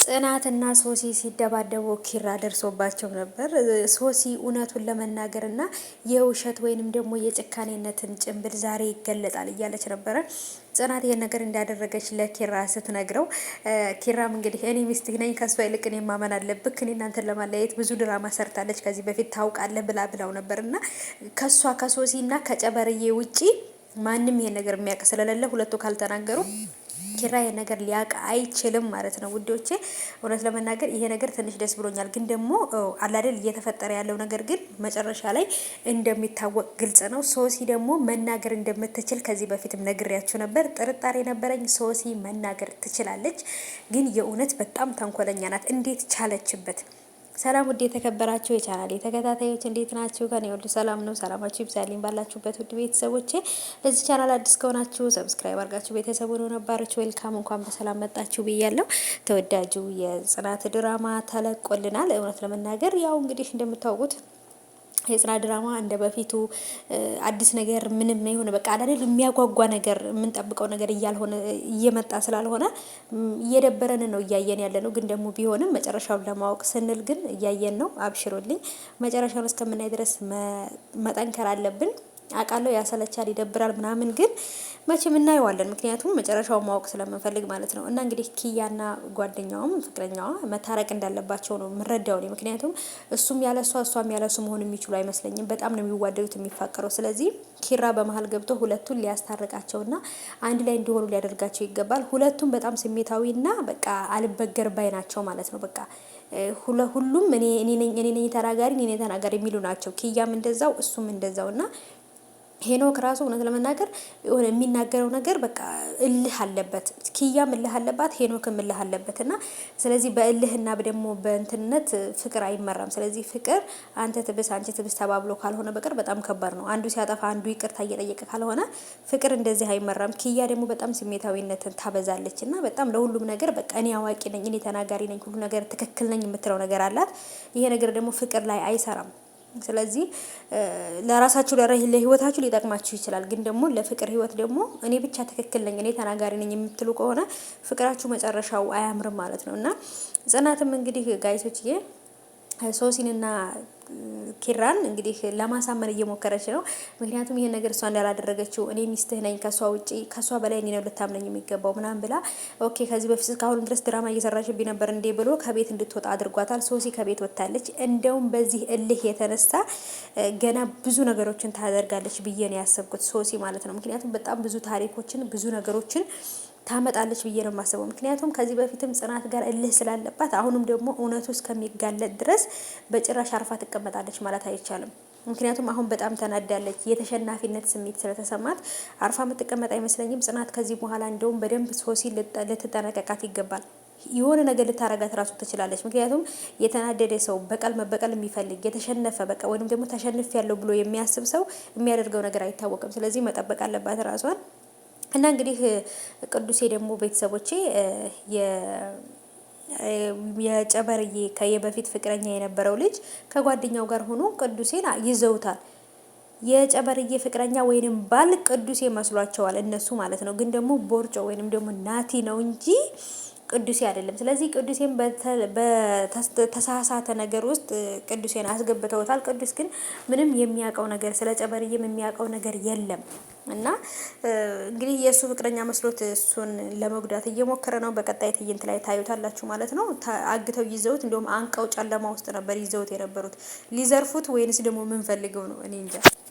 ጽናትና ሶሲ ሲደባደቡ ኪራ ደርሶባቸው ነበር። ሶሲ እውነቱን ለመናገርና የውሸት ወይንም ደግሞ የጭካኔነትን ጭንብል ዛሬ ይገለጣል እያለች ነበረ። ጽናት ይሄን ነገር እንዳደረገች ለኪራ ስትነግረው ኪራም እንግዲህ እኔ ሚስትህ ነኝ ከሷ ይልቅ እኔን ማመን አለብህ፣ እኔ እናንተን ለማለያየት ብዙ ድራማ ሰርታለች ከዚህ በፊት ታውቃለህ ብላው ነበርና ከሷ ከሶሲና ከጨበርዬ ውጪ ማንም ይሄን ነገር የሚያውቅ ስለሌለ ሁለቱ ካልተናገሩ ኪራ ይሄ ነገር ሊያውቅ አይችልም ማለት ነው ውዶቼ። እውነት ለመናገር ይሄ ነገር ትንሽ ደስ ብሎኛል። ግን ደግሞ አላደል እየተፈጠረ ያለው ነገር ግን መጨረሻ ላይ እንደሚታወቅ ግልጽ ነው። ሶሲ ደግሞ መናገር እንደምትችል ከዚህ በፊትም ነግሬያችሁ ነበር። ጥርጣሬ ነበረኝ። ሶሲ መናገር ትችላለች፣ ግን የእውነት በጣም ተንኮለኛ ናት። እንዴት ቻለችበት? ሰላም ውድ የተከበራችሁ የቻናሌ ተከታታዮች እንዴት ናችሁ? ከኔ ሁሉ ሰላም ነው። ሰላማችሁ ይብዛልኝ ባላችሁበት ውድ ቤተሰቦቼ። ለዚህ ቻናል አዲስ ከሆናችሁ ሰብስክራይብ አድርጋችሁ ቤተሰቡ ነው ነባሮች ዌልካም እንኳን በሰላም መጣችሁ ብያለሁ። ተወዳጁ የጽናት ድራማ ተለቆልናል። እውነት ለመናገር ያው እንግዲህ እንደምታውቁት የጽናት ድራማ እንደ በፊቱ አዲስ ነገር ምንም የሆነ በቃ አይደል የሚያጓጓ ነገር የምንጠብቀው ነገር እያልሆነ እየመጣ ስላልሆነ እየደበረን ነው እያየን ያለ ነው። ግን ደግሞ ቢሆንም መጨረሻውን ለማወቅ ስንል ግን እያየን ነው። አብሽሮልኝ መጨረሻውን እስከምናይ ድረስ መጠንከር አለብን። አውቃለሁ ያሰለቻል፣ ይደብራል ምናምን ግን መቼም እናየዋለን። ምክንያቱም መጨረሻውን ማወቅ ስለምንፈልግ ማለት ነው። እና እንግዲህ ኪያና ጓደኛውም ፍቅረኛዋ መታረቅ እንዳለባቸው ነው የምረዳው እኔ። ምክንያቱም እሱም ያለሷ እሷም ያለሱ መሆን የሚችሉ አይመስለኝም። በጣም ነው የሚዋደዱት የሚፋቀረው። ስለዚህ ኪራ በመሀል ገብቶ ሁለቱን ሊያስታርቃቸውና አንድ ላይ እንዲሆኑ ሊያደርጋቸው ይገባል። ሁለቱም በጣም ስሜታዊና በቃ አልበገር ባይ ናቸው ማለት ነው። በቃ ሁሉም እኔ ነኝ ተናጋሪ እኔ ነኝ ተናጋሪ የሚሉ ናቸው። ኪያም እንደዛው እሱም እንደዛውና ሄኖክ ራሱ እውነት ለመናገር የሆነ የሚናገረው ነገር በቃ እልህ አለበት። ኪያም እልህ አለባት፣ ሄኖክም እልህ አለበት። እና ስለዚህ በእልህና ደግሞ በእንትነት ፍቅር አይመራም። ስለዚህ ፍቅር አንተ ትብስ አንቺ ትብስ ተባብሎ ካልሆነ በቀር በጣም ከባድ ነው። አንዱ ሲያጠፋ አንዱ ይቅርታ እየጠየቀ ካልሆነ ፍቅር እንደዚህ አይመራም። ኪያ ደግሞ በጣም ስሜታዊነትን ታበዛለች እና በጣም ለሁሉም ነገር በቃ እኔ አዋቂ ነኝ፣ እኔ ተናጋሪ ነኝ፣ ሁሉ ነገር ትክክል ነኝ የምትለው ነገር አላት። ይሄ ነገር ደግሞ ፍቅር ላይ አይሰራም። ስለዚህ ለራሳችሁ ለህይወታችሁ ሊጠቅማችሁ ይችላል። ግን ደግሞ ለፍቅር ህይወት ደግሞ እኔ ብቻ ትክክል ነኝ እኔ ተናጋሪ ነኝ የምትሉ ከሆነ ፍቅራችሁ መጨረሻው አያምርም ማለት ነው። እና ጽናትም እንግዲህ ጋይሶችዬ ሶሲንና ኪራን እንግዲህ ለማሳመን እየሞከረች ነው። ምክንያቱም ይሄን ነገር እሷ እንዳላደረገችው እኔ ሚስትህ ነኝ ከሷ ውጪ ከሷ በላይ እኔ ነው ልታምነኝ የሚገባው ምናምን ብላ ኦኬ ከዚህ በፊት እስካሁን ድረስ ድራማ እየሰራችብኝ ነበር እንዴ ብሎ ከቤት እንድትወጣ አድርጓታል። ሶሲ ከቤት ወጥታለች። እንደውም በዚህ እልህ የተነሳ ገና ብዙ ነገሮችን ታደርጋለች ብዬ ነው ያሰብኩት ሶሲ ማለት ነው። ምክንያቱም በጣም ብዙ ታሪኮችን ብዙ ነገሮችን ታመጣለች ብዬ ነው የማስበው። ምክንያቱም ከዚህ በፊትም ጽናት ጋር እልህ ስላለባት አሁንም ደግሞ እውነቱ እስከሚጋለጥ ድረስ በጭራሽ አርፋ ትቀመጣለች ማለት አይቻልም። ምክንያቱም አሁን በጣም ተናዳለች። የተሸናፊነት ስሜት ስለተሰማት አርፋ የምትቀመጥ አይመስለኝም። ጽናት ከዚህ በኋላ እንደውም በደንብ ሶሲ ልትጠነቀቃት ይገባል። የሆነ ነገር ልታረጋት ራሱ ትችላለች። ምክንያቱም የተናደደ ሰው መበቀል የሚፈልግ የተሸነፈ በቃ ወይንም ደግሞ ተሸንፍ ያለው ብሎ የሚያስብ ሰው የሚያደርገው ነገር አይታወቅም። ስለዚህ መጠበቅ አለባት ራሷን። እና እንግዲህ ቅዱሴ ደግሞ ቤተሰቦቼ የጨበርዬ ከየበፊት ፍቅረኛ የነበረው ልጅ ከጓደኛው ጋር ሆኖ ቅዱሴን ይዘውታል። የጨበርዬ ፍቅረኛ ወይንም ባል ቅዱሴ መስሏቸዋል እነሱ ማለት ነው። ግን ደግሞ ቦርጮ ወይንም ደግሞ ናቲ ነው እንጂ ቅዱሴ አይደለም። ስለዚህ ቅዱሴን በተሳሳተ ነገር ውስጥ ቅዱሴን አስገብተውታል። ቅዱስ ግን ምንም የሚያውቀው ነገር ስለ ጨበርዬም የሚያውቀው ነገር የለም። እና እንግዲህ የእሱ ፍቅረኛ መስሎት እሱን ለመጉዳት እየሞከረ ነው። በቀጣይ ትዕይንት ላይ ታዩታላችሁ ማለት ነው። አግተው ይዘውት እንደውም አንቀው ጨለማ ውስጥ ነበር ይዘውት የነበሩት። ሊዘርፉት ወይንስ ደግሞ ምን ፈልገው ነው? እኔ እንጃ።